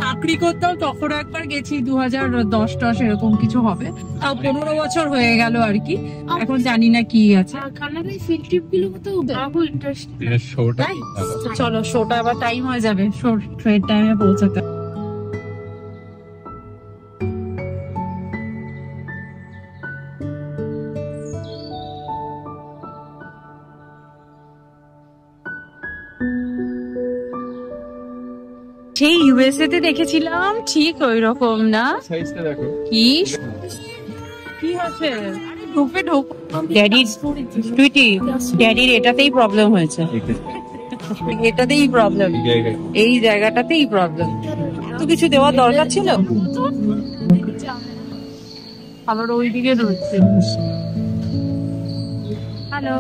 চাকরি করতাম তখন একবার গেছি 2010-10 এরকম কিছু হবে, তাও 15 বছর হয়ে গেল আর কি। এখন জানি না কি আছে। চলো শোটা আবার টাইম হয়ে যাবে, শো ট্রেন টাইমে পৌঁছাতে। সেই ইউএসএ তে দেখেছিলাম ঠিক ওই রকম না। কি কি হচ্ছে? ঢোকে ঢোক ড্যাডির টুইটি, ড্যাডির এটাতেই প্রবলেম হয়েছে, এটাতেই প্রবলেম, এই জায়গাটাতেই প্রবলেম। তো কিছু দেওয়ার দরকার ছিল, আবার ওইদিকে রয়েছে। হ্যালো।